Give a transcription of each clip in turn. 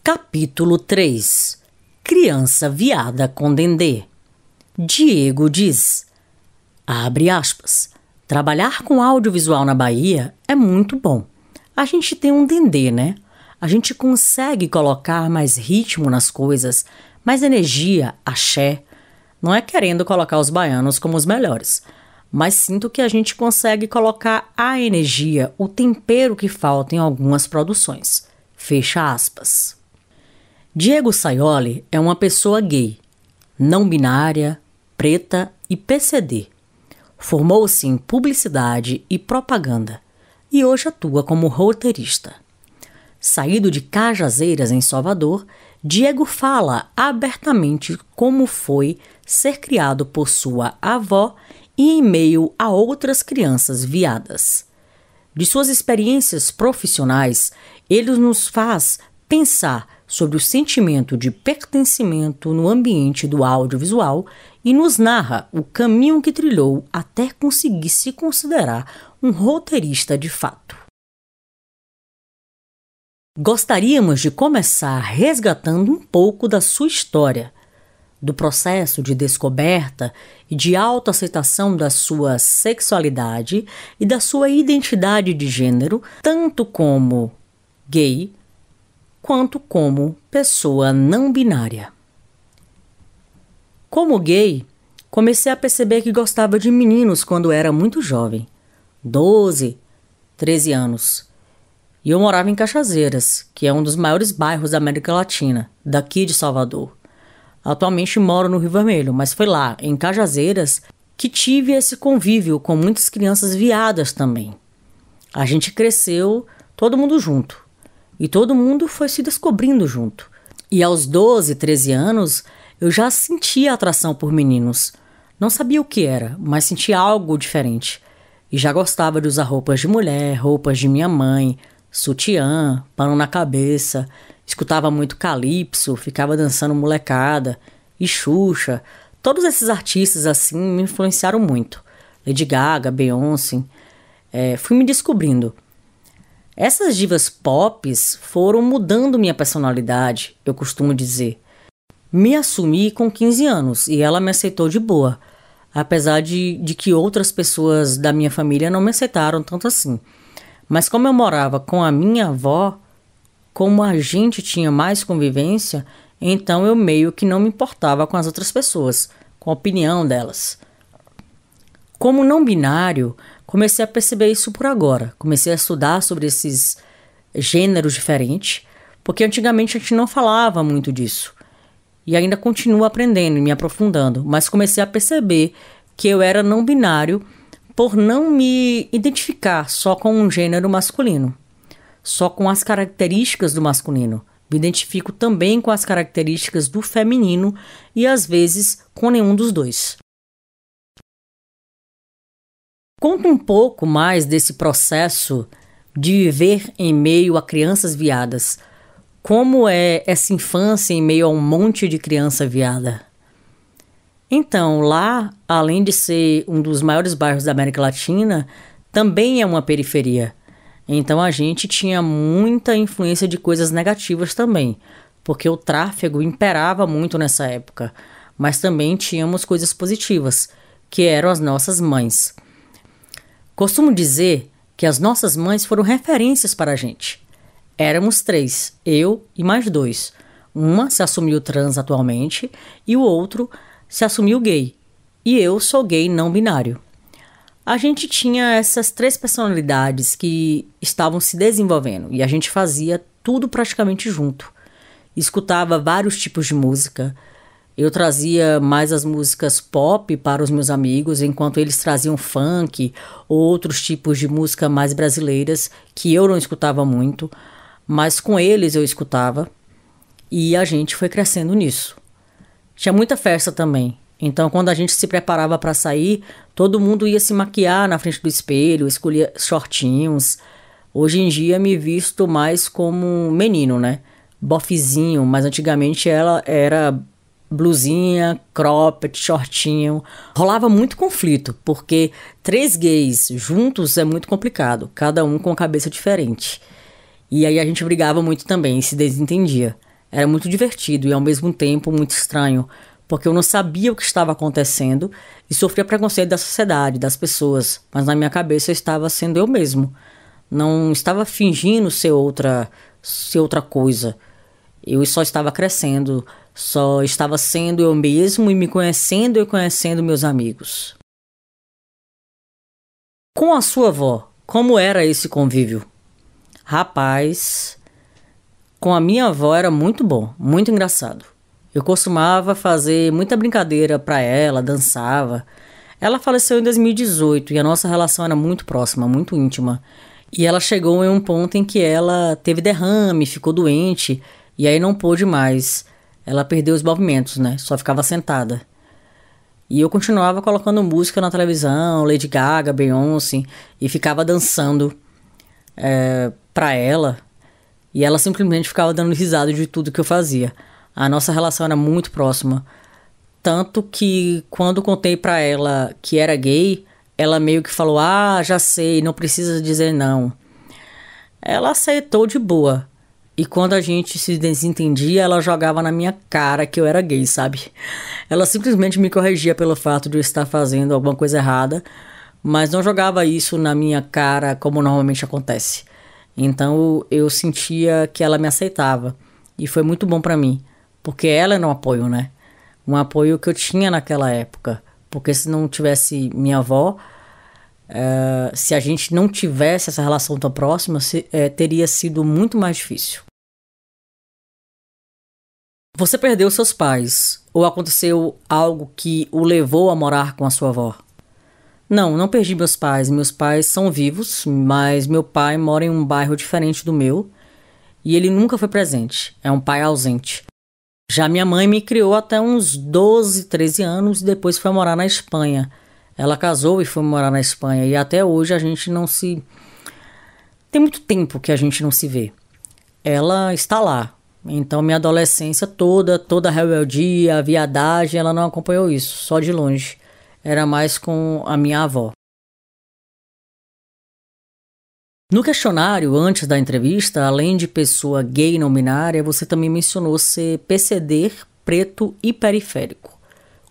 Capítulo 3. Criança viada com dendê. Diego diz, abre aspas, trabalhar com audiovisual na Bahia é muito bom. A gente tem um dendê, né? A gente consegue colocar mais ritmo nas coisas, mais energia, axé. Não é querendo colocar os baianos como os melhores, mas sinto que a gente consegue colocar a energia, o tempero que falta em algumas produções. Fecha aspas. Diego Saioli é uma pessoa gay, não binária, preta e PCD. Formou-se em publicidade e propaganda e hoje atua como roteirista. Saído de Cajazeiras, em Salvador, Diego fala abertamente como foi ser criado por sua avó e em meio a outras crianças viadas. De suas experiências profissionais, ele nos faz pensar sobre o sentimento de pertencimento no ambiente do audiovisual e nos narra o caminho que trilhou até conseguir se considerar um roteirista de fato. Gostaríamos de começar resgatando um pouco da sua história, do processo de descoberta e de autoaceitação da sua sexualidade e da sua identidade de gênero, tanto como gay, quanto como pessoa não binária. Como gay, comecei a perceber que gostava de meninos quando era muito jovem, 12, 13 anos. E eu morava em Cajazeiras, que é um dos maiores bairros da América Latina, daqui de Salvador. Atualmente moro no Rio Vermelho, mas foi lá, em Cajazeiras, que tive esse convívio com muitas crianças viadas também. A gente cresceu, todo mundo junto. E todo mundo foi se descobrindo junto. E aos 12, 13 anos, eu já sentia atração por meninos. Não sabia o que era, mas sentia algo diferente. E já gostava de usar roupas de mulher, roupas de minha mãe, sutiã, pano na cabeça. Escutava muito calypso, ficava dançando molecada. E Xuxa. Todos esses artistas assim me influenciaram muito. Lady Gaga, Beyoncé. Fui me descobrindo. Essas divas pop foram mudando minha personalidade, eu costumo dizer. Me assumi com 15 anos e ela me aceitou de boa, apesar de que outras pessoas da minha família não me aceitaram tanto assim. Mas como eu morava com a minha avó, como a gente tinha mais convivência, então eu meio que não me importava com as outras pessoas, com a opinião delas. Como não binário, comecei a perceber isso por agora. Comecei a estudar sobre esses gêneros diferentes, porque antigamente a gente não falava muito disso. E ainda continuo aprendendo e me aprofundando, mas comecei a perceber que eu era não binário por não me identificar só com um gênero masculino, só com as características do masculino. Me identifico também com as características do feminino e às vezes com nenhum dos dois. Conta um pouco mais desse processo de viver em meio a crianças viadas. Como é essa infância em meio a um monte de criança viada? Então, lá, além de ser um dos maiores bairros da América Latina, também é uma periferia. Então a gente tinha muita influência de coisas negativas também, porque o tráfego imperava muito nessa época. Mas também tínhamos coisas positivas, que eram as nossas mães. Costumo dizer que as nossas mães foram referências para a gente. Éramos 3, eu e mais 2. Uma se assumiu trans atualmente e o outro se assumiu gay. E eu sou gay não binário. A gente tinha essas 3 personalidades que estavam se desenvolvendo e a gente fazia tudo praticamente junto. Escutava vários tipos de música. Eu trazia mais as músicas pop para os meus amigos, enquanto eles traziam funk ou outros tipos de música mais brasileiras que eu não escutava muito, mas com eles eu escutava e a gente foi crescendo nisso. Tinha muita festa também, então quando a gente se preparava para sair, todo mundo ia se maquiar na frente do espelho, escolhia shortinhos. Hoje em dia me visto mais como um menino, né? Bofezinho, mas antigamente ela era blusinha, cropped, shortinho. Rolava muito conflito, porque 3 gays juntos é muito complicado, cada um com a cabeça diferente. E aí a gente brigava muito também, se desentendia. Era muito divertido e ao mesmo tempo muito estranho, porque eu não sabia o que estava acontecendo e sofria preconceito da sociedade, das pessoas, mas na minha cabeça eu estava sendo eu mesmo. Não estava fingindo ser outra coisa. Eu só estava crescendo, só estava sendo eu mesmo e me conhecendo e conhecendo meus amigos. Com a sua avó, como era esse convívio? Rapaz, com a minha avó era muito bom, muito engraçado. Eu costumava fazer muita brincadeira pra ela, dançava. Ela faleceu em 2018 e a nossa relação era muito próxima, muito íntima. E ela chegou em um ponto em que ela teve derrame, ficou doente e aí não pôde mais. Ela perdeu os movimentos, né? Só ficava sentada. E eu continuava colocando música na televisão, Lady Gaga, Beyoncé, e ficava dançando pra ela. E ela simplesmente ficava dando risada de tudo que eu fazia. A nossa relação era muito próxima. Tanto que quando contei pra ela que era gay, ela meio que falou, já sei, não precisa dizer não. Ela aceitou de boa. E quando a gente se desentendia, ela jogava na minha cara que eu era gay, sabe? Ela simplesmente me corrigia pelo fato de eu estar fazendo alguma coisa errada, mas não jogava isso na minha cara como normalmente acontece. Então eu sentia que ela me aceitava. E foi muito bom pra mim, porque ela era um apoio, né? Um apoio que eu tinha naquela época. Porque se não tivesse minha avó, se a gente não tivesse essa relação tão próxima, teria sido muito mais difícil. Você perdeu seus pais ou aconteceu algo que o levou a morar com a sua avó? Não perdi meus pais. Meus pais são vivos, mas meu pai mora em um bairro diferente do meu e ele nunca foi presente. É um pai ausente. Já minha mãe me criou até uns 12, 13 anos e depois foi morar na Espanha. Ela casou e foi morar na Espanha e até hoje a gente não se... Tem muito tempo que a gente não se vê. Ela está lá. Então minha adolescência toda a rebeldia, a viadagem, ela não acompanhou isso, só de longe. Era mais com a minha avó. No questionário, antes da entrevista, além de pessoa gay não binária, você também mencionou ser PCD, preto e periférico.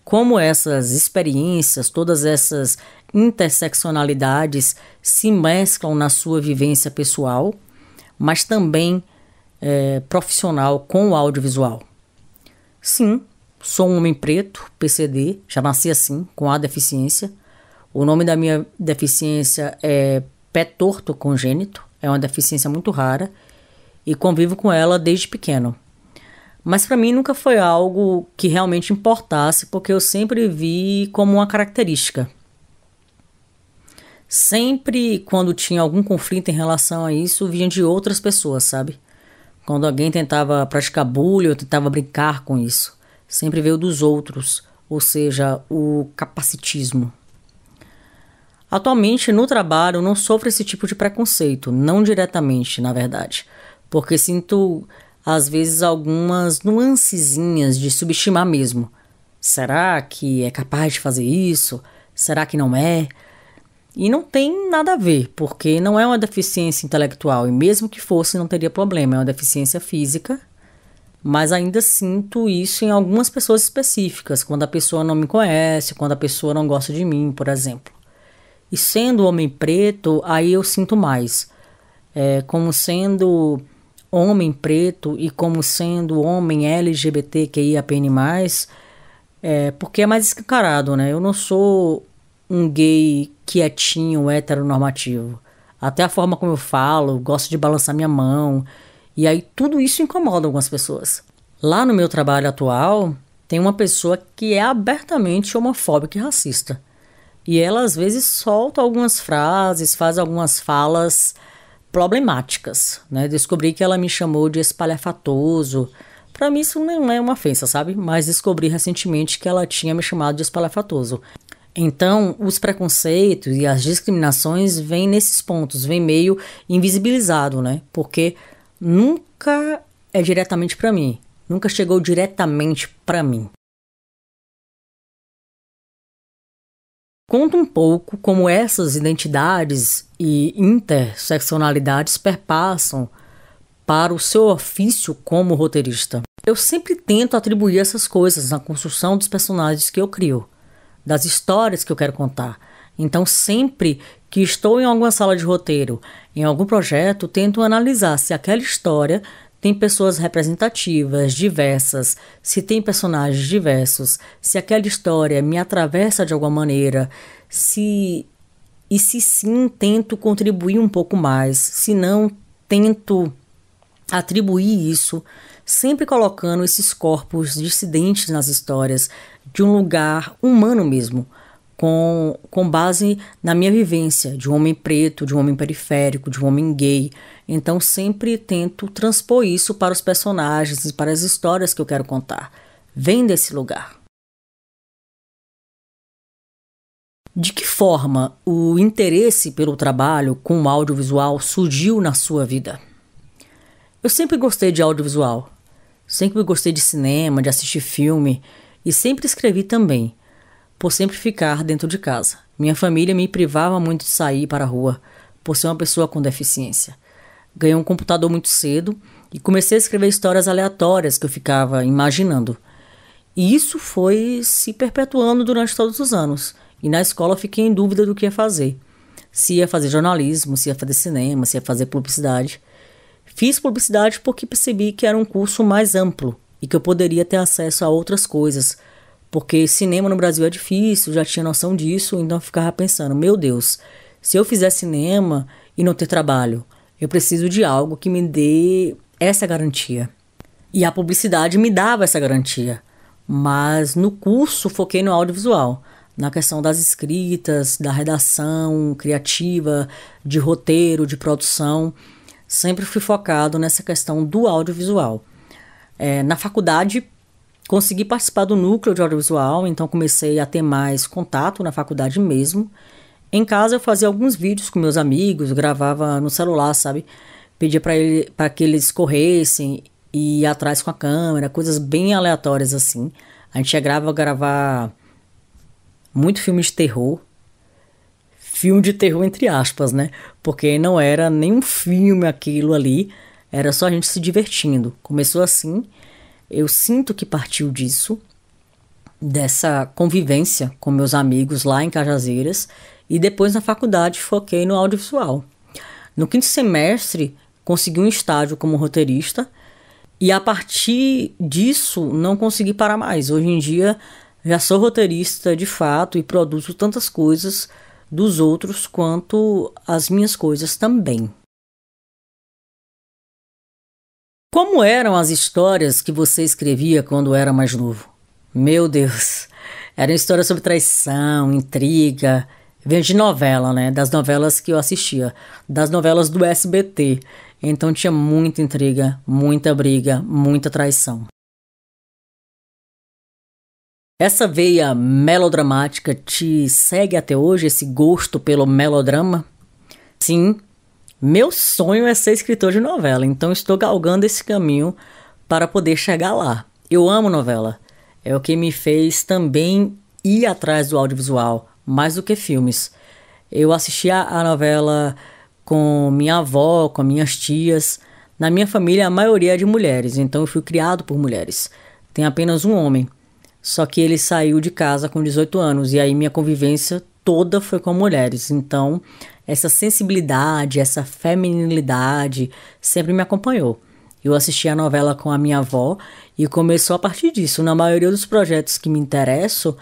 Como essas experiências, todas essas interseccionalidades se mesclam na sua vivência pessoal, mas também profissional com o audiovisual? Sim, sou um homem preto, PCD, já nasci assim, com a deficiência. O nome da minha deficiência é pé torto congênito, é uma deficiência muito rara e convivo com ela desde pequeno. Mas para mim nunca foi algo que realmente importasse, porque eu sempre vi como uma característica. Sempre quando tinha algum conflito em relação a isso, vinha de outras pessoas, sabe? Quando alguém tentava praticar bullying, eu tentava brincar com isso. Sempre veio dos outros, ou seja, o capacitismo. Atualmente, no trabalho, eu não sofro esse tipo de preconceito, não diretamente, na verdade, porque sinto, às vezes, algumas nuancezinhas de subestimar mesmo. Será que é capaz de fazer isso? Será que não é? E não tem nada a ver, porque não é uma deficiência intelectual, e mesmo que fosse, não teria problema, é uma deficiência física, mas ainda sinto isso em algumas pessoas específicas, quando a pessoa não me conhece, quando a pessoa não gosta de mim, por exemplo. E sendo homem preto, aí eu sinto mais. Como sendo homem preto e como sendo homem LGBTQIAPN+, porque é mais escancarado, né? Eu não sou um gay quietinho, heteronormativo. Até a forma como eu falo, gosto de balançar minha mão. E aí tudo isso incomoda algumas pessoas. Lá no meu trabalho atual, tem uma pessoa que é abertamente homofóbica e racista. E ela às vezes solta algumas frases, faz algumas falas problemáticas, né? Descobri que ela me chamou de espalhafatoso. Pra mim isso não é uma ofensa, sabe? Mas descobri recentemente que ela tinha me chamado de espalhafatoso. Então, os preconceitos e as discriminações vêm nesses pontos, vêm meio invisibilizado, né? Porque nunca é diretamente pra mim, nunca chegou diretamente pra mim. Conta um pouco como essas identidades e interseccionalidades perpassam para o seu ofício como roteirista. Eu sempre tento atribuir essas coisas na construção dos personagens que eu crio, das histórias que eu quero contar. Então, sempre que estou em alguma sala de roteiro, em algum projeto, tento analisar se aquela história tem pessoas representativas, diversas, se tem personagens diversos, se aquela história me atravessa de alguma maneira, se sim, tento contribuir um pouco mais, se não, tento atribuir isso, sempre colocando esses corpos dissidentes nas histórias de um lugar humano mesmo, com base na minha vivência de um homem preto, de um homem periférico, de um homem gay. Então sempre tento transpor isso para os personagens e para as histórias que eu quero contar. Vem desse lugar. De que forma o interesse pelo trabalho com o audiovisual surgiu na sua vida? Eu sempre gostei de audiovisual, sempre gostei de cinema, de assistir filme e sempre escrevi também, por sempre ficar dentro de casa. Minha família me privava muito de sair para a rua, por ser uma pessoa com deficiência. Ganhei um computador muito cedo e comecei a escrever histórias aleatórias que eu ficava imaginando. E isso foi se perpetuando durante todos os anos. E na escola eu fiquei em dúvida do que ia fazer. Se ia fazer jornalismo, se ia fazer cinema, se ia fazer publicidade. Fiz publicidade porque percebi que era um curso mais amplo e que eu poderia ter acesso a outras coisas. Porque cinema no Brasil é difícil, já tinha noção disso, então eu ficava pensando, meu Deus, se eu fizer cinema e não ter trabalho, eu preciso de algo que me dê essa garantia. E a publicidade me dava essa garantia. Mas no curso foquei no audiovisual, na questão das escritas, da redação criativa, de roteiro, de produção. Sempre fui focado nessa questão do audiovisual. Na faculdade, consegui participar do núcleo de audiovisual, então comecei a ter mais contato na faculdade mesmo. Em casa eu fazia alguns vídeos com meus amigos, gravava no celular, sabe? Pedia para que eles corressem e ia atrás com a câmera, coisas bem aleatórias assim. A gente chegava a gravar muito filme de terror. Filme de terror entre aspas, né? Porque não era nenhum filme aquilo ali, era só a gente se divertindo. Começou assim, eu sinto que partiu disso, dessa convivência com meus amigos lá em Cajazeiras, e depois na faculdade foquei no audiovisual. No 5º semestre, consegui um estágio como roteirista, e a partir disso não consegui parar mais. Hoje em dia já sou roteirista de fato e produzo tantas coisas dos outros quanto as minhas coisas também. Como eram as histórias que você escrevia quando era mais novo? Meu Deus, eram histórias sobre traição, intriga, vinha de novela, né? Das novelas que eu assistia, das novelas do SBT. Então tinha muita intriga, muita briga, muita traição. Essa veia melodramática te segue até hoje, esse gosto pelo melodrama? Sim, meu sonho é ser escritor de novela, então estou galgando esse caminho para poder chegar lá. Eu amo novela, é o que me fez também ir atrás do audiovisual, mais do que filmes. Eu assistia a novela com minha avó, com minhas tias. Na minha família a maioria é de mulheres, então eu fui criado por mulheres. Tem apenas um homem. Só que ele saiu de casa com 18 anos e aí minha convivência toda foi com mulheres. Então, essa sensibilidade, essa feminilidade sempre me acompanhou. Eu assisti a novela com a minha avó e começou a partir disso. Na maioria dos projetos que me interessam,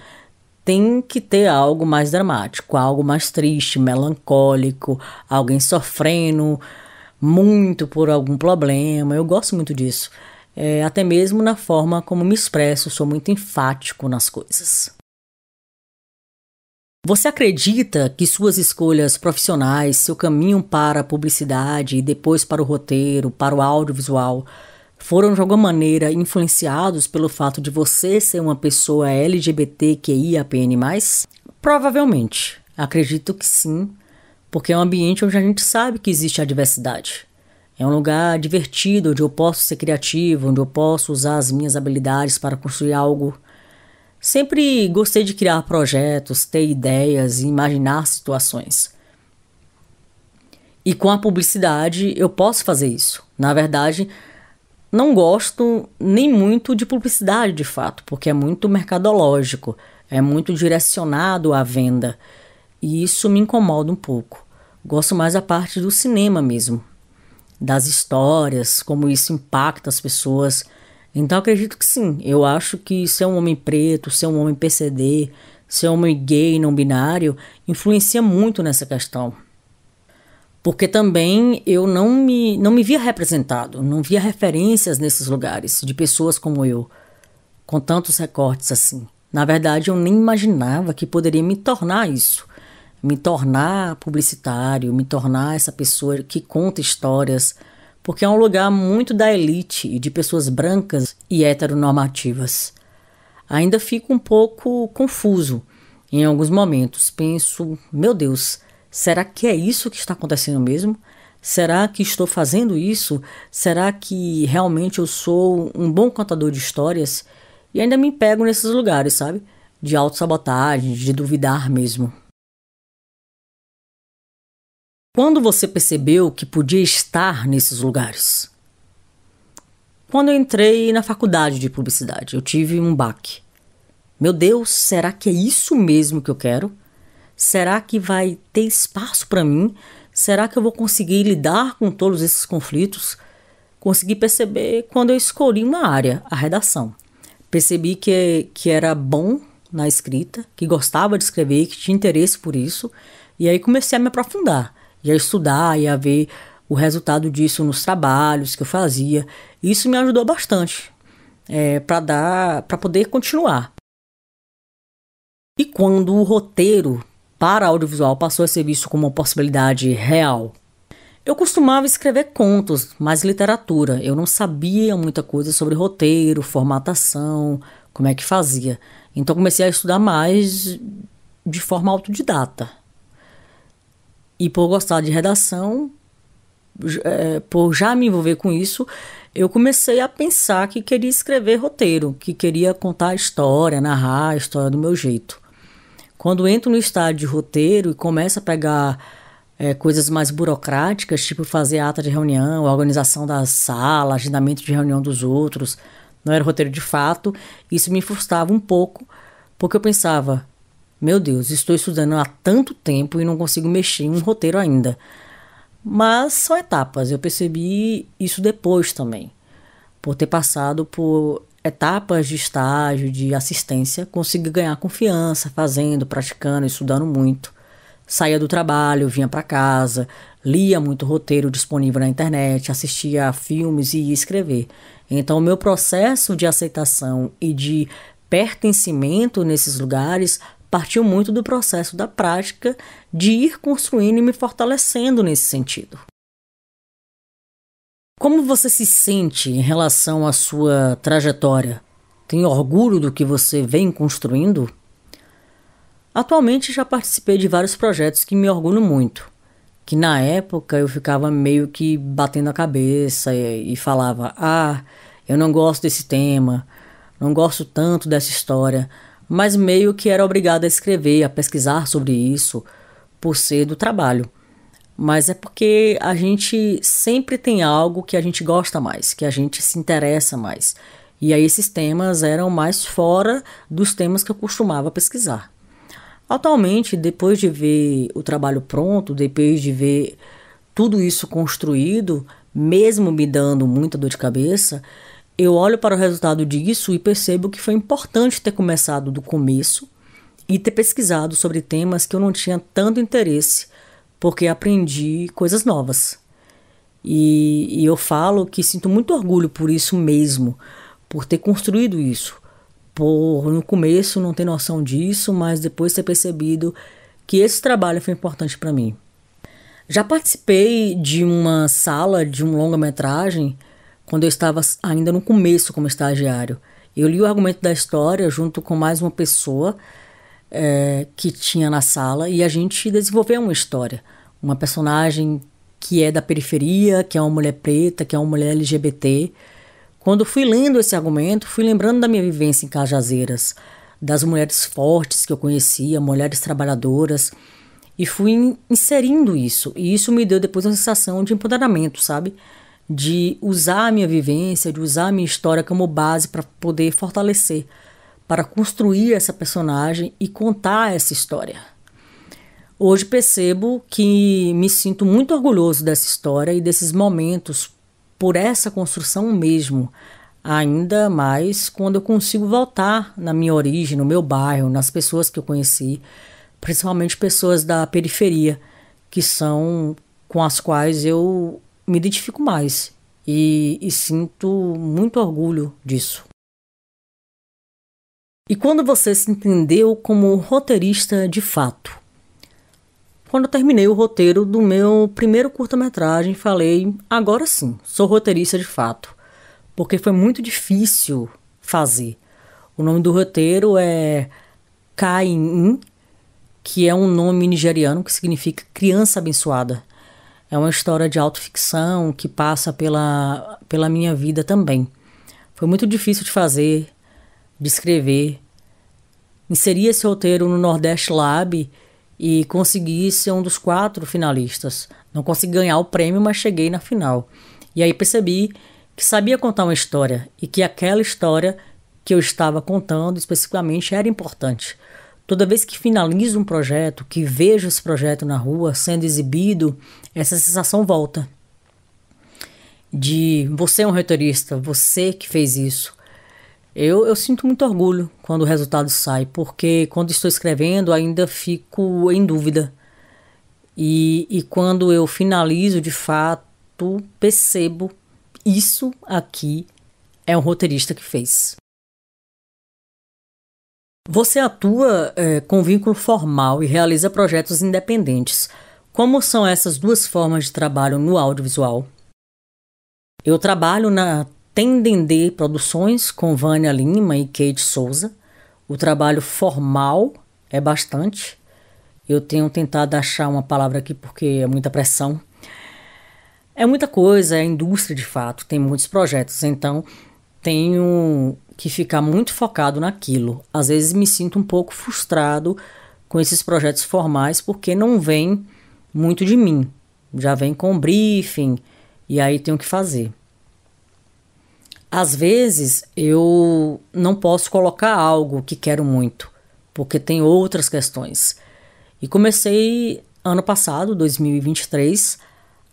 tem que ter algo mais dramático, algo mais triste, melancólico, alguém sofrendo muito por algum problema. Eu gosto muito disso. Até mesmo na forma como me expresso, sou muito enfático nas coisas. Você acredita que suas escolhas profissionais, seu caminho para a publicidade e depois para o roteiro, para o audiovisual, foram de alguma maneira influenciados pelo fato de você ser uma pessoa LGBTQIAPN+? Provavelmente. Acredito que sim, porque é um ambiente onde a gente sabe que existe a diversidade. É um lugar divertido, onde eu posso ser criativo, onde eu posso usar as minhas habilidades para construir algo. Sempre gostei de criar projetos, ter ideias e imaginar situações. E com a publicidade eu posso fazer isso. Na verdade, não gosto nem muito de publicidade de fato, porque é muito mercadológico, é muito direcionado à venda. E isso me incomoda um pouco. Gosto mais da parte do cinema mesmo, das histórias, como isso impacta as pessoas. Então acredito que sim, eu acho que ser um homem preto, ser um homem PCD, ser um homem gay não binário, influencia muito nessa questão. Porque também eu não me via representado, não via referências nesses lugares de pessoas como eu, com tantos recortes assim. Na verdade, eu nem imaginava que poderia me tornar isso. Me tornar publicitário, me tornar essa pessoa que conta histórias, porque é um lugar muito da elite e de pessoas brancas e heteronormativas. Ainda fico um pouco confuso em alguns momentos. Penso, meu Deus, será que é isso que está acontecendo mesmo? Será que estou fazendo isso? Será que realmente eu sou um bom contador de histórias? E ainda me pego nesses lugares, sabe? De autossabotagem, de duvidar mesmo. Quando você percebeu que podia estar nesses lugares? Quando eu entrei na faculdade de publicidade, eu tive um baque. Meu Deus, será que é isso mesmo que eu quero? Será que vai ter espaço para mim? Será que eu vou conseguir lidar com todos esses conflitos? Consegui perceber quando eu escolhi uma área, a redação. Percebi que era bom na escrita, que gostava de escrever, que tinha interesse por isso. E aí comecei a me aprofundar, e a estudar, e a ver o resultado disso nos trabalhos que eu fazia. E isso me ajudou bastante para poder continuar. E quando o roteiro para audiovisual passou a ser visto como uma possibilidade real, eu costumava escrever contos, mais literatura. Eu não sabia muita coisa sobre roteiro, formatação, como é que fazia. Então comecei a estudar mais de forma autodidata. E por gostar de redação, por já me envolver com isso, eu comecei a pensar que queria escrever roteiro, que queria contar a história, narrar a história do meu jeito. Quando entro no estágio de roteiro e começo a pegar coisas mais burocráticas, tipo fazer ata de reunião, organização da sala, agendamento de reunião dos outros, não era roteiro de fato, isso me frustrava um pouco, porque eu pensava, meu Deus, estou estudando há tanto tempo e não consigo mexer em um roteiro ainda. Mas são etapas, eu percebi isso depois também. Por ter passado por etapas de estágio, de assistência, consegui ganhar confiança, fazendo, praticando, estudando muito. Saía do trabalho, vinha para casa, lia muito roteiro disponível na internet, assistia a filmes e ia escrever. Então, o meu processo de aceitação e de pertencimento nesses lugares partiu muito do processo da prática de ir construindo e me fortalecendo nesse sentido. Como você se sente em relação à sua trajetória? Tem orgulho do que você vem construindo? Atualmente já participei de vários projetos que me orgulham muito, que na época eu ficava meio que batendo a cabeça e falava, eu não gosto desse tema, não gosto tanto dessa história, mas meio que era obrigado a escrever, a pesquisar sobre isso, por ser do trabalho. Mas é porque a gente sempre tem algo que a gente gosta mais, que a gente se interessa mais. E aí esses temas eram mais fora dos temas que eu costumava pesquisar. Atualmente, depois de ver o trabalho pronto, depois de ver tudo isso construído, mesmo me dando muita dor de cabeça, eu olho para o resultado disso e percebo que foi importante ter começado do começo e ter pesquisado sobre temas que eu não tinha tanto interesse, porque aprendi coisas novas. E eu falo que sinto muito orgulho por isso mesmo, por ter construído isso. Por no começo não ter noção disso, mas depois ter percebido que esse trabalho foi importante para mim. Já participei de uma sala de um longa-metragem quando eu estava ainda no começo como estagiário. Eu li o argumento da história junto com mais uma pessoa que tinha na sala e a gente desenvolveu uma história. Uma personagem que é da periferia, que é uma mulher preta, que é uma mulher LGBT. Quando fui lendo esse argumento, fui lembrando da minha vivência em Cajazeiras, das mulheres fortes que eu conhecia, mulheres trabalhadoras, e fui inserindo isso. E isso me deu depois uma sensação de empoderamento, sabe? de usar a minha vivência, de usar a minha história como base para poder fortalecer, para construir essa personagem e contar essa história. Hoje percebo que me sinto muito orgulhoso dessa história e desses momentos por essa construção mesmo, ainda mais quando eu consigo voltar na minha origem, no meu bairro, nas pessoas que eu conheci, principalmente pessoas da periferia, que são com as quais eu me identifico mais e sinto muito orgulho disso. E quando você se entendeu como roteirista de fato? Quando eu terminei o roteiro do meu primeiro curta-metragem, falei, agora sim, sou roteirista de fato, porque foi muito difícil fazer. O nome do roteiro é Kain, que é um nome nigeriano que significa criança abençoada. É uma história de autoficção que passa pela minha vida também. Foi muito difícil de fazer, de escrever. Inseri esse roteiro no Nordeste Lab e consegui ser um dos 4 finalistas. Não consegui ganhar o prêmio, mas cheguei na final. E aí percebi que sabia contar uma história e que aquela história que eu estava contando especificamente era importante. Toda vez que finalizo um projeto, que vejo esse projeto na rua sendo exibido, essa sensação volta. De você é um roteirista, você que fez isso. Eu sinto muito orgulho quando o resultado sai, porque quando estou escrevendo ainda fico em dúvida. E quando eu finalizo de fato, percebo isso aqui é um roteirista que fez. Você atua com vínculo formal e realiza projetos independentes. Como são essas duas formas de trabalho no audiovisual? Eu trabalho na Tendendê Produções com Vânia Lima e Kate Souza. O trabalho formal é bastante. Eu tenho tentado achar uma palavra aqui porque é muita pressão. É muita coisa, é indústria de fato, tem muitos projetos, então tenho que ficar muito focado naquilo. Às vezes me sinto um pouco frustrado com esses projetos formais porque não vem muito de mim. Já vem com briefing e aí tenho que fazer. Às vezes eu não posso colocar algo que quero muito, porque tem outras questões. E comecei ano passado, 2023,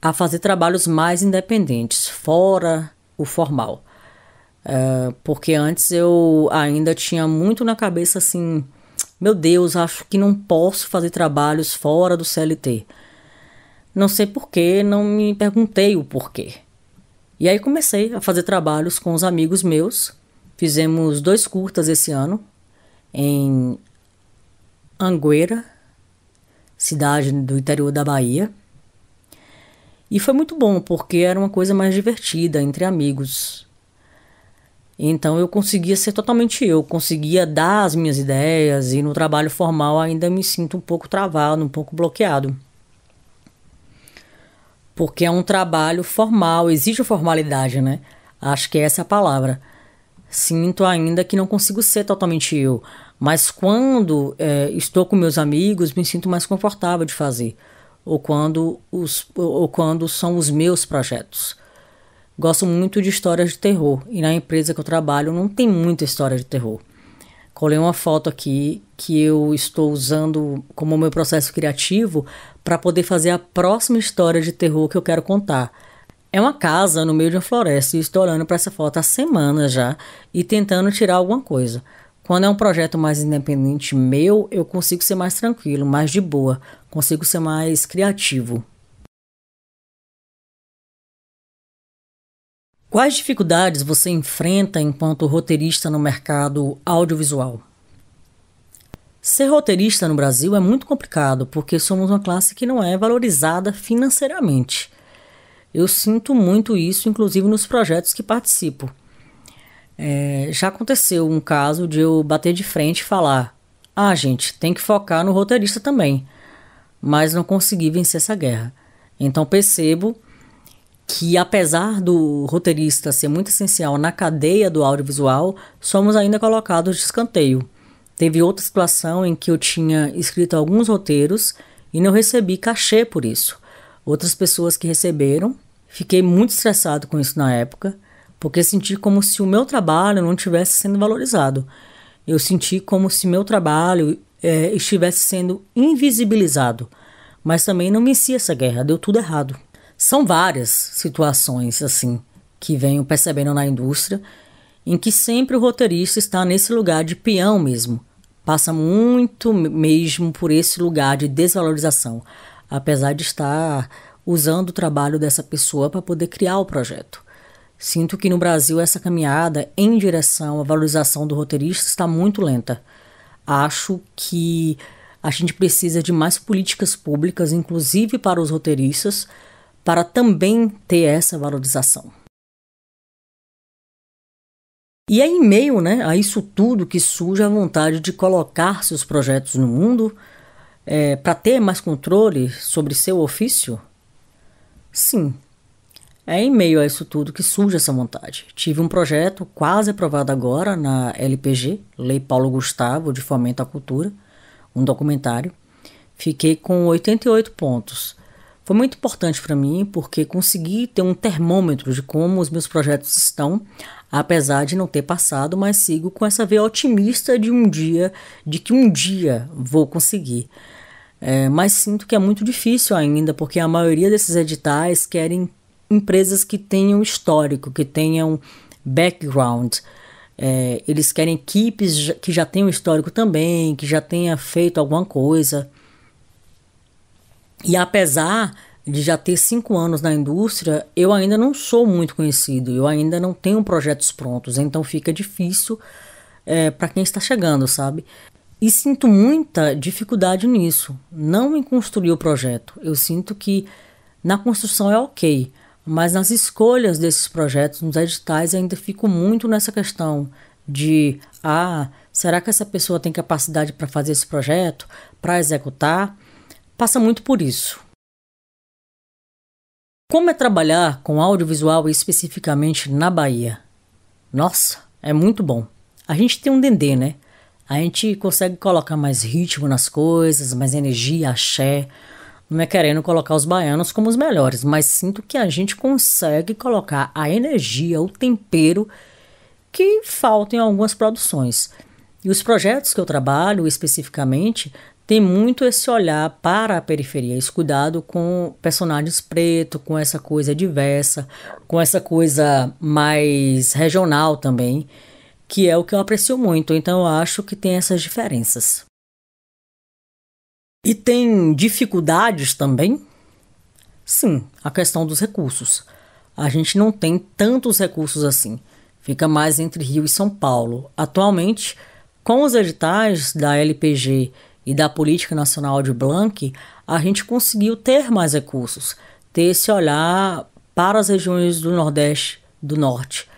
a fazer trabalhos mais independentes, fora o formal. Porque antes eu ainda tinha muito na cabeça assim, meu Deus, acho que não posso fazer trabalhos fora do CLT. Não sei porquê, não me perguntei o porquê. E aí comecei a fazer trabalhos com os amigos meus. Fizemos 2 curtas esse ano em Anguera, cidade do interior da Bahia. E foi muito bom, porque era uma coisa mais divertida, entre amigos. Então eu conseguia ser totalmente eu, conseguia dar as minhas ideias e no trabalho formal ainda me sinto um pouco travado, um pouco bloqueado. Porque é um trabalho formal, exige formalidade, né? Acho que essa é a palavra. Sinto ainda que não consigo ser totalmente eu, mas quando estou com meus amigos, me sinto mais confortável de fazer, ou quando são os meus projetos. Gosto muito de histórias de terror, e na empresa que eu trabalho não tem muita história de terror. Colei uma foto aqui que eu estou usando como meu processo criativo para poder fazer a próxima história de terror que eu quero contar. É uma casa no meio de uma floresta e estou olhando para essa foto há semanas já e tentando tirar alguma coisa. Quando é um projeto mais independente meu, eu consigo ser mais tranquilo, mais de boa, consigo ser mais criativo. Quais dificuldades você enfrenta enquanto roteirista no mercado audiovisual? Ser roteirista no Brasil é muito complicado, porque somos uma classe que não é valorizada financeiramente. Eu sinto muito isso, inclusive nos projetos que participo. Já aconteceu um caso de eu bater de frente e falar: gente, tem que focar no roteirista também. Mas não consegui vencer essa guerra. Então percebo que, apesar do roteirista ser muito essencial na cadeia do audiovisual, somos ainda colocados de escanteio. Teve outra situação em que eu tinha escrito alguns roteiros e não recebi cachê por isso. Outras pessoas que receberam Fiquei muito estressado com isso na época, porque senti como se o meu trabalho não estivesse sendo valorizado. Eu senti como se meu trabalho estivesse sendo invisibilizado. Mas também não venci essa guerra, deu tudo errado. São várias situações assim que venho percebendo na indústria, em que sempre o roteirista está nesse lugar de peão mesmo. Passa muito mesmo por esse lugar de desvalorização, apesar de estar usando o trabalho dessa pessoa para poder criar o projeto. Sinto que no Brasil essa caminhada em direção à valorização do roteirista está muito lenta. Acho que a gente precisa de mais políticas públicas, inclusive para os roteiristas, para também ter essa valorização. E é em meio, a isso tudo que surge a vontade de colocar seus projetos no mundo para ter mais controle sobre seu ofício? Sim, é em meio a isso tudo que surge essa vontade. Tive um projeto quase aprovado agora na LPG, Lei Paulo Gustavo de Fomento à Cultura, um documentário. Fiquei com 88 pontos. Foi muito importante para mim porque consegui ter um termômetro de como os meus projetos estão, apesar de não ter passado, mas sigo com essa veia otimista de que um dia vou conseguir. Mas sinto que é muito difícil ainda, porque a maioria desses editais querem empresas que tenham histórico, que tenham background. Eles querem equipes que já tenham histórico também, que já tenha feito alguma coisa. E apesar de já ter 5 anos na indústria, eu ainda não sou muito conhecido, eu ainda não tenho projetos prontos, então fica difícil para quem está chegando, sabe? E sinto muita dificuldade nisso, não em construir o projeto. Eu sinto que na construção é ok, mas nas escolhas desses projetos, nos editais, ainda fico muito nessa questão de será que essa pessoa tem capacidade para fazer esse projeto, para executar? Passa muito por isso. Como é trabalhar com audiovisual especificamente na Bahia? Nossa, é muito bom. A gente tem um dendê, né? A gente consegue colocar mais ritmo nas coisas, mais energia, axé. Não é querendo colocar os baianos como os melhores, mas sinto que a gente consegue colocar a energia, o tempero que falta em algumas produções. E os projetos que eu trabalho especificamente tem muito esse olhar para a periferia, esse cuidado com personagens pretos, com essa coisa diversa, com essa coisa mais regional também, que é o que eu aprecio muito. Então eu acho que tem essas diferenças. E tem dificuldades também? Sim, a questão dos recursos. A gente não tem tantos recursos assim. Fica mais entre Rio e São Paulo. Atualmente, com os editais da LPG e da Política Nacional de Blanc, a gente conseguiu ter mais recursos, ter esse olhar para as regiões do Nordeste, do Norte.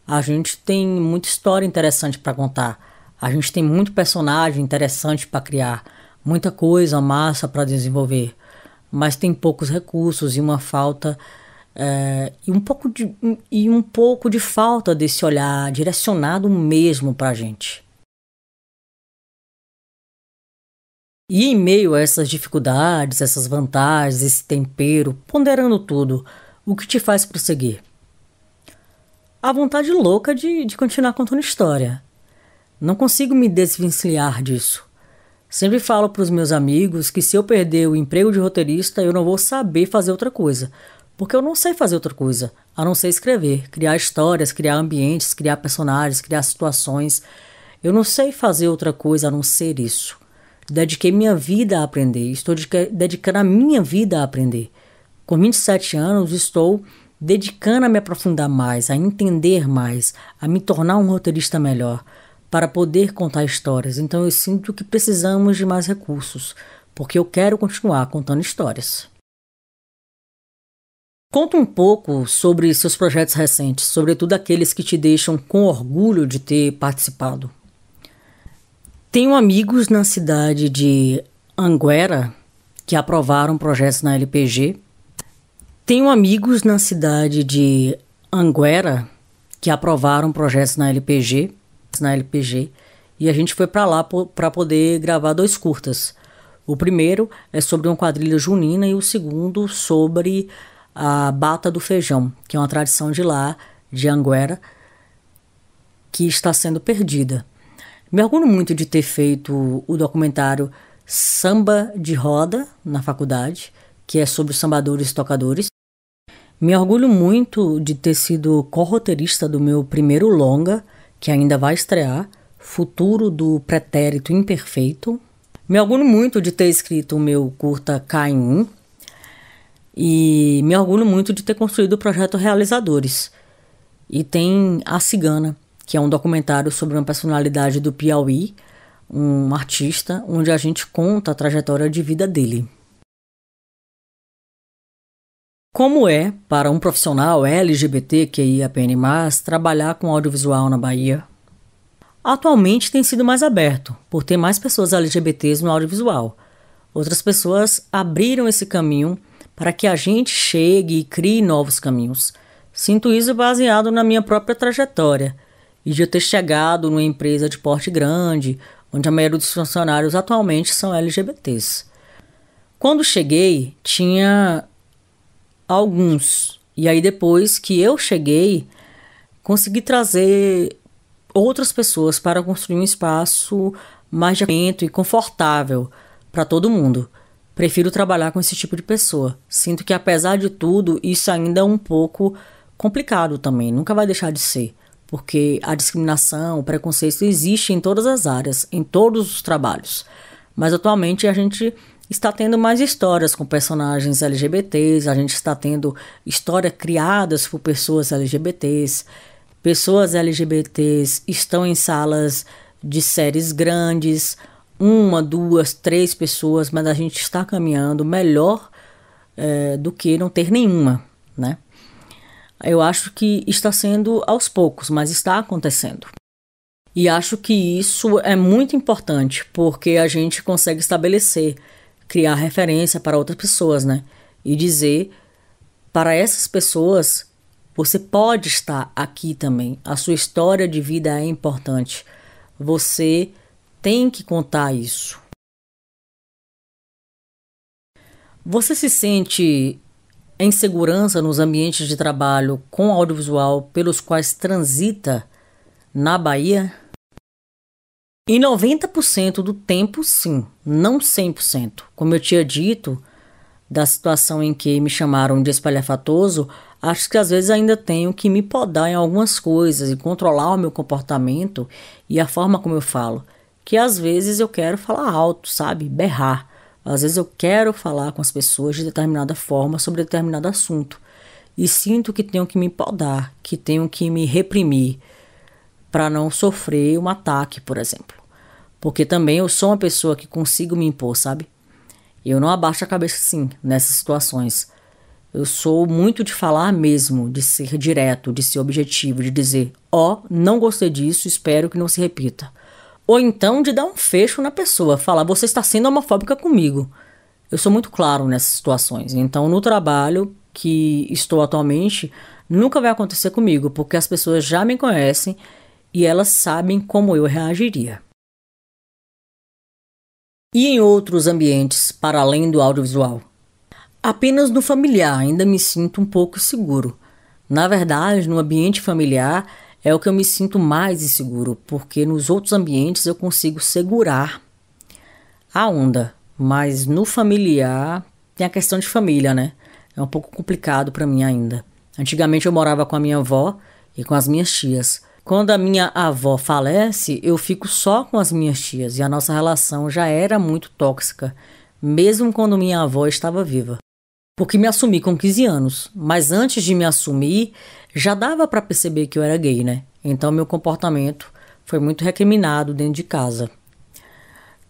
A gente tem muita história interessante para contar, a gente tem muito personagem interessante para criar, muita coisa massa para desenvolver, mas tem poucos recursos e uma falta e um pouco de falta desse olhar direcionado mesmo para a gente. E em meio a essas dificuldades, essas vantagens, esse tempero, ponderando tudo, o que te faz prosseguir? A vontade louca de continuar contando história. Não consigo me desvencilhar disso. Sempre falo para os meus amigos que se eu perder o emprego de roteirista, eu não vou saber fazer outra coisa. Porque eu não sei fazer outra coisa, a não ser escrever, criar histórias, criar ambientes, criar personagens, criar situações. Eu não sei fazer outra coisa a não ser isso. Dediquei minha vida a aprender, estou dedicando a minha vida a aprender. Com 27 anos, estou dedicando a me aprofundar mais, a entender mais, a me tornar um roteirista melhor, para poder contar histórias. Então eu sinto que precisamos de mais recursos, porque eu quero continuar contando histórias. Conta um pouco sobre seus projetos recentes, sobretudo aqueles que te deixam com orgulho de ter participado. Tenho amigos na cidade de Anguera que aprovaram projetos na LPG. Tenho amigos na cidade de Anguera que aprovaram projetos na LPG, e a gente foi para lá para poder gravar 2 curtas. O primeiro é sobre uma quadrilha junina e o segundo sobre a Bata do Feijão, que é uma tradição de lá, de Anguera, que está sendo perdida. Me orgulho muito de ter feito o documentário Samba de Roda na faculdade, que é sobre os sambadores e tocadores. Me orgulho muito de ter sido co-roteirista do meu primeiro longa, que ainda vai estrear, Futuro do Pretérito Imperfeito. Me orgulho muito de ter escrito o meu curta Caim. E me orgulho muito de ter construído o projeto Realizadores. E tem A Cigana, que é um documentário sobre uma personalidade do Piauí, um artista, onde a gente conta a trajetória de vida dele. Como é, para um profissional LGBTQIAPN+, trabalhar com audiovisual na Bahia? Atualmente tem sido mais aberto, por ter mais pessoas LGBTs no audiovisual. Outras pessoas abriram esse caminho para que a gente chegue e crie novos caminhos. Sinto isso baseado na minha própria trajetória e de eu ter chegado numa empresa de porte grande, onde a maioria dos funcionários atualmente são LGBTs. Quando cheguei, tinha alguns. E aí depois que eu cheguei, consegui trazer outras pessoas para construir um espaço mais de acolhimento e confortável para todo mundo. Prefiro trabalhar com esse tipo de pessoa. Sinto que, apesar de tudo, isso ainda é um pouco complicado também. Nunca vai deixar de ser. Porque a discriminação, o preconceito existe em todas as áreas, em todos os trabalhos. Mas atualmente a gente está tendo mais histórias com personagens LGBTs, a gente está tendo histórias criadas por pessoas LGBTs. Pessoas LGBTs estão em salas de séries grandes, 1, 2, 3 pessoas, mas a gente está caminhando melhor do que não ter nenhuma, né? Eu acho que está sendo aos poucos, mas está acontecendo. E acho que isso é muito importante, porque a gente consegue estabelecer, criar referência para outras pessoas, né? E dizer para essas pessoas, você pode estar aqui também. A sua história de vida é importante. Você tem que contar isso. Você se sente em segurança nos ambientes de trabalho com audiovisual pelos quais transita na Bahia? Em 90% do tempo, sim, não 100%. Como eu tinha dito, da situação em que me chamaram de espalhafatoso, acho que às vezes ainda tenho que me podar em algumas coisas e controlar o meu comportamento e a forma como eu falo. Que às vezes eu quero falar alto, sabe? Berrar. Às vezes eu quero falar com as pessoas de determinada forma sobre determinado assunto. E sinto que tenho que me podar, que tenho que me reprimir para não sofrer um ataque, por exemplo. Porque também eu sou uma pessoa que consigo me impor, sabe? Eu não abaixo a cabeça assim, nessas situações. Eu sou muito de falar mesmo, de ser direto, de ser objetivo, de dizer, não gostei disso, espero que não se repita. Ou então de dar um fecho na pessoa, falar, você está sendo homofóbica comigo. Eu sou muito claro nessas situações. Então, no trabalho que estou atualmente, nunca vai acontecer comigo, porque as pessoas já me conhecem e elas sabem como eu reagiria. E em outros ambientes, para além do audiovisual? Apenas no familiar ainda me sinto um pouco seguro. Na verdade, no ambiente familiar é o que eu me sinto mais inseguro, porque nos outros ambientes eu consigo segurar a onda. Mas no familiar tem a questão de família, né? É um pouco complicado para mim ainda. Antigamente eu morava com a minha avó e com as minhas tias. Quando a minha avó falece, eu fico só com as minhas tias e a nossa relação já era muito tóxica, mesmo quando minha avó estava viva. Porque me assumi com 15 anos, mas antes de me assumir, já dava para perceber que eu era gay, né? Então meu comportamento foi muito recriminado dentro de casa.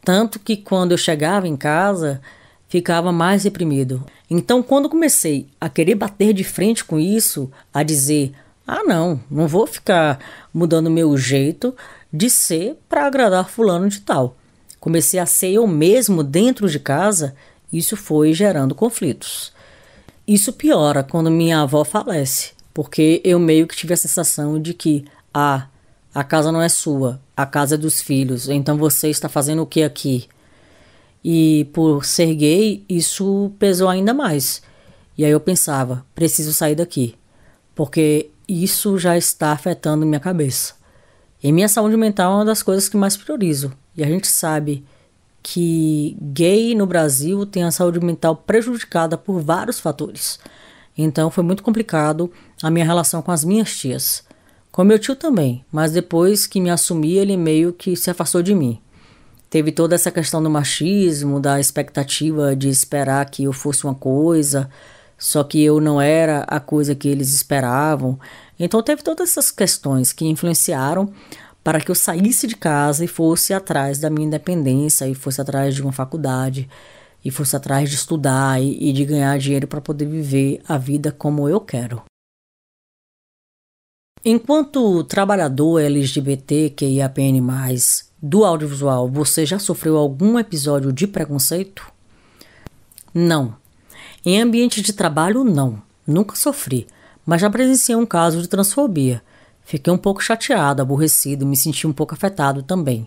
Tanto que quando eu chegava em casa, ficava mais reprimido. Então quando comecei a querer bater de frente com isso, a dizer... não vou ficar mudando meu jeito de ser para agradar fulano de tal. Comecei a ser eu mesmo dentro de casa, isso foi gerando conflitos. Isso piora quando minha avó falece, porque eu meio que tive a sensação de que, a casa não é sua, a casa é dos filhos, então você está fazendo o que aqui? E por ser gay, isso pesou ainda mais. E aí eu pensava, preciso sair daqui, porque isso já está afetando minha cabeça. E minha saúde mental é uma das coisas que mais priorizo. E a gente sabe que gay no Brasil tem a saúde mental prejudicada por vários fatores. Então foi muito complicado a minha relação com as minhas tias. Com meu tio também, mas depois que me assumi, ele meio que se afastou de mim. Teve toda essa questão do machismo, da expectativa de esperar que eu fosse uma coisa, só que eu não era a coisa que eles esperavam. Então teve todas essas questões que influenciaram para que eu saísse de casa e fosse atrás da minha independência, e fosse atrás de uma faculdade, e fosse atrás de estudar e de ganhar dinheiro para poder viver a vida como eu quero. Enquanto trabalhador LGBTQIAPN+, do audiovisual, você já sofreu algum episódio de preconceito? Não. Em ambiente de trabalho, não. Nunca sofri, mas já presenciei um caso de transfobia. Fiquei um pouco chateado, aborrecido, me senti um pouco afetado também.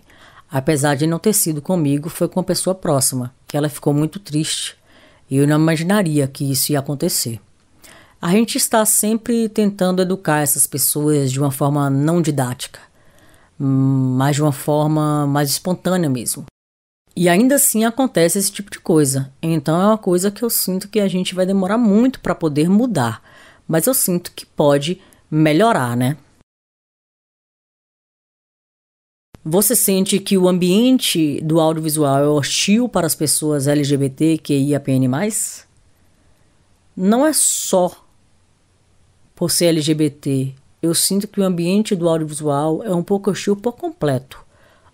Apesar de não ter sido comigo, foi com uma pessoa próxima, que ela ficou muito triste. E eu não imaginaria que isso ia acontecer. A gente está sempre tentando educar essas pessoas de uma forma não didática, mas de uma forma mais espontânea mesmo. E ainda assim acontece esse tipo de coisa. Então é uma coisa que eu sinto que a gente vai demorar muito para poder mudar. Mas eu sinto que pode melhorar, né? Você sente que o ambiente do audiovisual é hostil para as pessoas LGBTQIAPN+? Não é só por ser LGBT. Eu sinto que o ambiente do audiovisual é um pouco hostil por completo.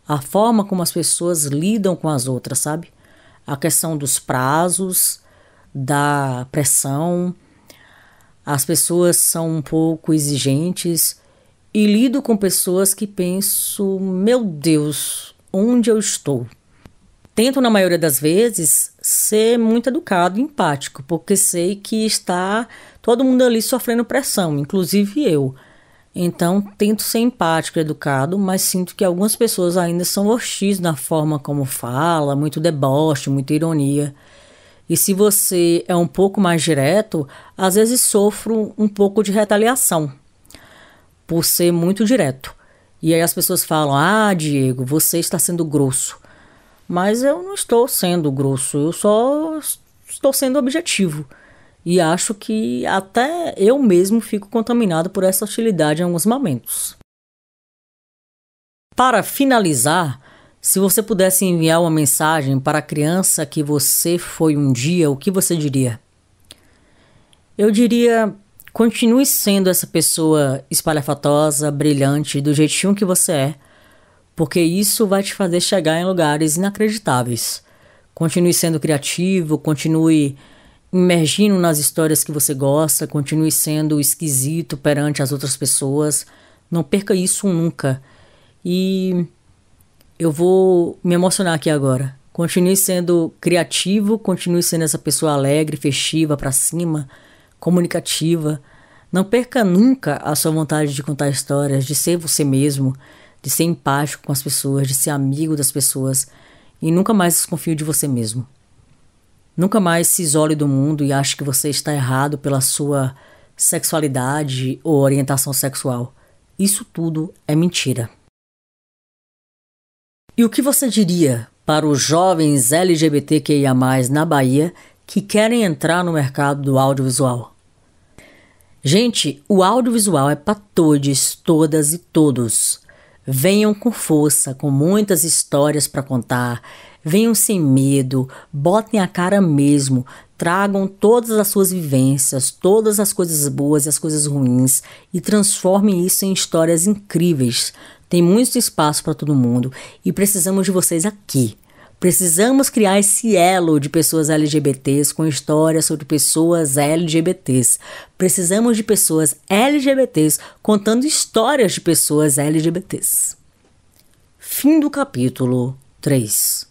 A forma como as pessoas lidam com as outras, sabe? A questão dos prazos, da pressão. As pessoas são um pouco exigentes. E lido com pessoas que penso, meu Deus, onde eu estou? Tento, na maioria das vezes, ser muito educado e empático, porque sei que está todo mundo ali sofrendo pressão, inclusive eu. Então, tento ser empático e educado, mas sinto que algumas pessoas ainda são hostis na forma como fala, muito deboche, muita ironia. E se você é um pouco mais direto, às vezes sofro um pouco de retaliação, por ser muito direto. E aí as pessoas falam, Diego, você está sendo grosso. Mas eu não estou sendo grosso, eu só estou sendo objetivo. E acho que até eu mesmo fico contaminado por essa hostilidade em alguns momentos. Para finalizar, se você pudesse enviar uma mensagem para a criança que você foi um dia, o que você diria? Eu diria, continue sendo essa pessoa espalhafatosa, brilhante, do jeitinho que você é, porque isso vai te fazer chegar em lugares inacreditáveis. Continue sendo criativo, continue imergindo nas histórias que você gosta, continue sendo esquisito perante as outras pessoas. Não perca isso nunca. E eu vou me emocionar aqui agora. Continue sendo criativo, continue sendo essa pessoa alegre, festiva, pra cima, comunicativa. Não perca nunca a sua vontade de contar histórias, de ser você mesmo, de ser empático com as pessoas, de ser amigo das pessoas. E nunca mais desconfie de você mesmo. Nunca mais se isole do mundo e ache que você está errado pela sua sexualidade ou orientação sexual. Isso tudo é mentira. E o que você diria para os jovens LGBTQIA+, na Bahia que querem entrar no mercado do audiovisual? Gente, o audiovisual é para todos, todas e todos. Venham com força, com muitas histórias para contar. Venham sem medo, botem a cara mesmo, tragam todas as suas vivências, todas as coisas boas e as coisas ruins e transformem isso em histórias incríveis. Tem muito espaço para todo mundo e precisamos de vocês aqui. Precisamos criar esse elo de pessoas LGBTs com histórias sobre pessoas LGBTs. Precisamos de pessoas LGBTs contando histórias de pessoas LGBTs. Fim do capítulo 3.